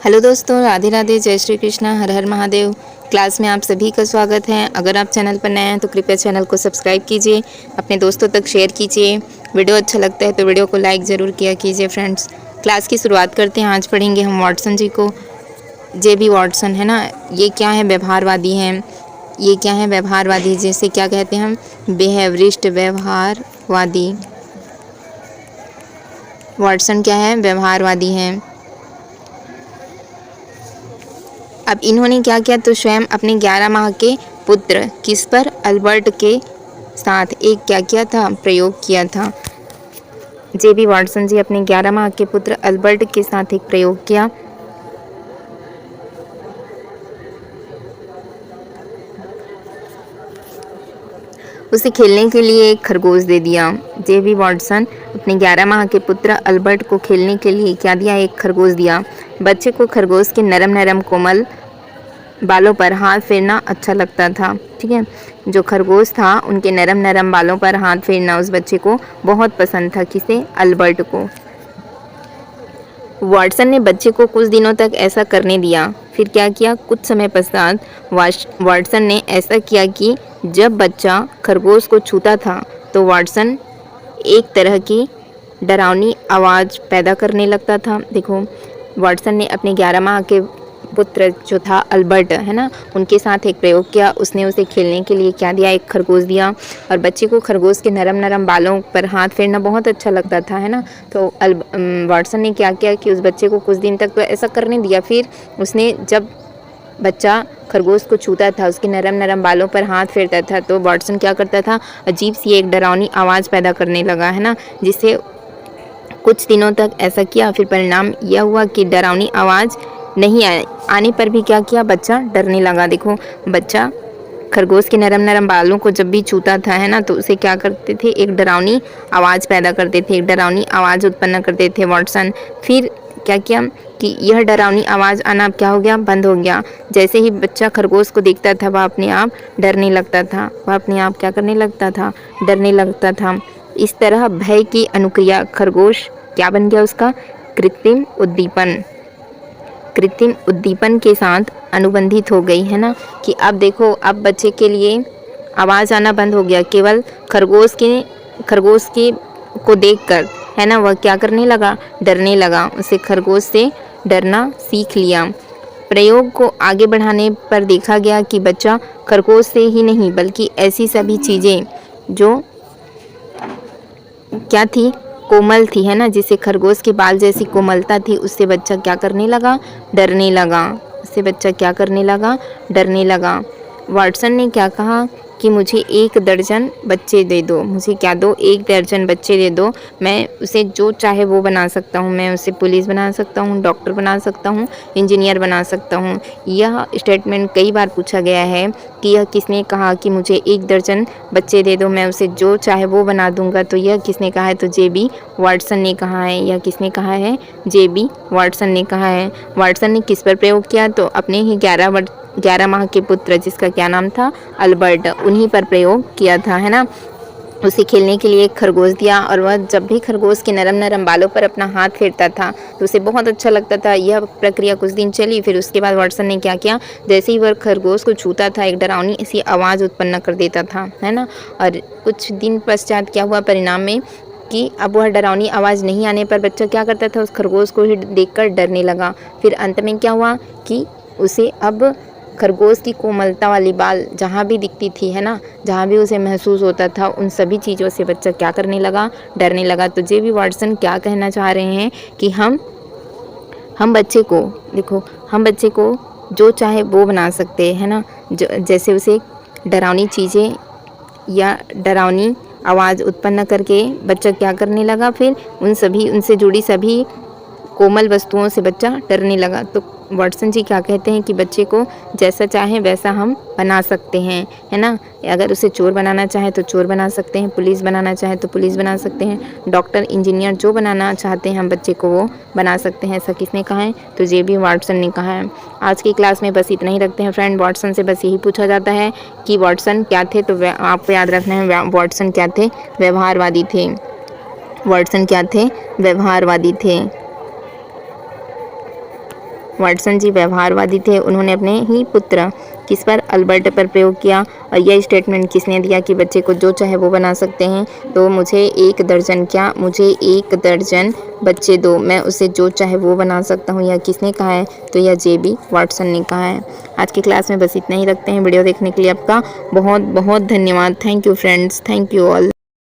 Hello दोस्तों, राधे राधे, जय श्री कृष्णा, हर हर Mahadev. Class में आप सभी का स्वागत है। अगर आप चैनल पर नए हैं तो कृपया चैनल को सब्सक्राइब कीजिए, अपने दोस्तों तक शेयर कीजिए। वीडियो अच्छा लगता है तो वीडियो को लाइक ज़रूर किया कीजिए फ्रेंड्स। क्लास की शुरुआत करते हैं। आज पढ़ेंगे हम वाटसन जी को। जे.बी. वाटसन है ना, ये क्या है? व्यवहारवादी हैं। ये क्या है? व्यवहारवादी। जैसे क्या कहते हैं हम? बिहेवियरिस्ट, व्यवहारवादी। वाटसन क्या है? व्यवहारवादी हैं। अब इन्होंने क्या किया? तो स्वयं अपने 11 माह के पुत्र किस पर? अल्बर्ट के साथ एक क्या किया था? प्रयोग किया था। जे.बी. वाटसन जी अपने 11 माह के पुत्र अल्बर्ट के साथ एक प्रयोग किया। उसे खेलने के लिए एक खरगोश दे दिया। जे.बी. वाटसन अपने 11 माह के पुत्र अल्बर्ट को खेलने के लिए क्या दिया? एक खरगोश दिया। बच्चे को खरगोश के नरम नरम कोमल बालों पर हाथ फेरना अच्छा लगता था। ठीक है, जो खरगोश था उनके नरम नरम बालों पर हाथ फेरना उस बच्चे को बहुत पसंद था। किसे? अल्बर्ट को। वाटसन ने बच्चे को कुछ दिनों तक ऐसा करने दिया। फिर क्या किया? कुछ समय पश्चात वाटसन ने ऐसा किया कि जब बच्चा खरगोश को छूता था तो वाटसन एक तरह की डरावनी आवाज़ पैदा करने लगता था। देखो, वाटसन ने अपने 11 माह के पुत्र जो था अल्बर्ट है ना, उनके साथ एक प्रयोग किया। उसने उसे खेलने के लिए क्या दिया? एक खरगोश दिया। और बच्चे को खरगोश के नरम नरम बालों पर हाथ फेरना बहुत अच्छा लगता था, है ना। तो वाटसन ने क्या किया कि उस बच्चे को कुछ दिन तक तो ऐसा करने दिया। फिर उसने जब बच्चा खरगोश को छूता था, उसके नरम नरम बालों पर हाथ फेरता था, तो वाटसन क्या करता था? अजीब सी एक डरावनी आवाज़ पैदा करने लगा, है ना, जिससे कुछ दिनों तक ऐसा किया। फिर परिणाम यह हुआ कि डरावनी आवाज़ नहीं आने पर भी क्या किया? बच्चा डरने लगा। देखो, बच्चा खरगोश के नरम नरम बालों को जब भी छूता था, है ना, तो उसे क्या करते थे? एक डरावनी आवाज़ पैदा करते थे, एक डरावनी आवाज़ उत्पन्न करते थे वाटसन। फिर क्या किया कि यह डरावनी आवाज़ आना अब क्या हो गया? बंद हो गया। जैसे ही बच्चा खरगोश को देखता था वह अपने आप डरने लगता था। वह अपने आप क्या करने लगता था? डरने लगता था। इस तरह भय की अनुक्रिया खरगोश क्या बन गया? उसका कृत्रिम उद्दीपन। कृत्रिम उद्दीपन के साथ अनुबंधित हो गई, है ना, कि अब देखो, अब बच्चे के लिए आवाज़ आना बंद हो गया। केवल खरगोश के को देखकर, है ना, वह क्या करने लगा? डरने लगा। उसे खरगोश से डरना सीख लिया। प्रयोग को आगे बढ़ाने पर देखा गया कि बच्चा खरगोश से ही नहीं बल्कि ऐसी सभी चीज़ें जो क्या थी? कोमल थी, है ना, जिसे खरगोश के बाल जैसी कोमलता थी, उससे बच्चा क्या करने लगा? डरने लगा। उससे बच्चा क्या करने लगा? डरने लगा। वाटसन ने क्या कहा कि मुझे 1 दर्जन बच्चे दे दो। मुझे क्या दो? 1 दर्जन बच्चे दे दो। मैं उसे जो चाहे वो बना सकता हूँ। मैं उसे पुलिस बना सकता हूँ, डॉक्टर बना सकता हूँ, इंजीनियर बना सकता हूँ। यह स्टेटमेंट कई बार पूछा गया है कि यह किसने कहा कि मुझे 1 दर्जन बच्चे दे दो, मैं उसे जो चाहे वो बना दूंगा। तो यह किसने कहा है? तो जे.बी. वाटसन ने कहा है। यह किसने कहा है? जे.बी. वाटसन ने कहा है। वाटसन ने किस पर प्रयोग किया? तो अपने ही 11 माह के पुत्र, जिसका क्या नाम था? अल्बर्ट, उन्हीं पर प्रयोग किया था, है ना। उसे खेलने के लिए एक खरगोश दिया और वह जब भी खरगोश के नरम नरम बालों पर अपना हाथ फेरता था तो उसे बहुत अच्छा लगता था। यह प्रक्रिया कुछ दिन चली। फिर उसके बाद वाटसन ने क्या किया? जैसे ही वह खरगोश को छूता था, एक डरावनी ऐसी आवाज़ उत्पन्न कर देता था, है ना। और कुछ दिन पश्चात क्या हुआ परिणाम में कि अब वह डरावनी आवाज़ नहीं आने पर बच्चा क्या करता था? उस खरगोश को ही देखकर डरने लगा। फिर अंत में क्या हुआ कि उसे अब खरगोश की कोमलता वाली बाल जहाँ भी दिखती थी, है ना, जहाँ भी उसे महसूस होता था, उन सभी चीज़ों से बच्चा क्या करने लगा? डरने लगा। तो जे.बी. वाटसन क्या कहना चाह रहे हैं कि हम बच्चे को, देखो, हम बच्चे को जो चाहे वो बना सकते हैं, है ना। जैसे उसे डरावनी चीज़ें या डरावनी आवाज़ उत्पन्न करके बच्चा क्या करने लगा? फिर उनसे जुड़ी सभी कोमल वस्तुओं से बच्चा डरने लगा। तो वाटसन जी क्या कहते हैं कि बच्चे को जैसा चाहे वैसा हम बना सकते हैं, है ना। अगर उसे चोर बनाना चाहे तो चोर बना सकते हैं, पुलिस बनाना चाहे तो पुलिस बना सकते हैं, डॉक्टर, इंजीनियर, जो बनाना चाहते हैं हम बच्चे को वो बना सकते हैं। ऐसा किसने कहा है? तो जे.बी. वाटसन ने कहा है। आज की क्लास में बस इतना ही रखते हैं फ्रेंड। वाटसन से बस यही पूछा जाता है कि वाटसन क्या थे, तो आपको याद रखना है वाटसन क्या थे? व्यवहारवादी थे। वाटसन क्या थे? व्यवहारवादी थे। वाटसन जी व्यवहारवादी थे, उन्होंने अपने ही पुत्र किस पर, अल्बर्ट पर प्रयोग किया। और यह स्टेटमेंट किसने दिया कि बच्चे को जो चाहे वो बना सकते हैं, तो मुझे 1 दर्जन क्या, मुझे 1 दर्जन बच्चे दो, मैं उसे जो चाहे वो बना सकता हूँ। यह किसने कहा है, तो यह JB वाटसन ने कहा है। आज की क्लास में बस इतना ही रखते हैं। वीडियो देखने के लिए आपका बहुत बहुत धन्यवाद। Thank you friends, thank you all.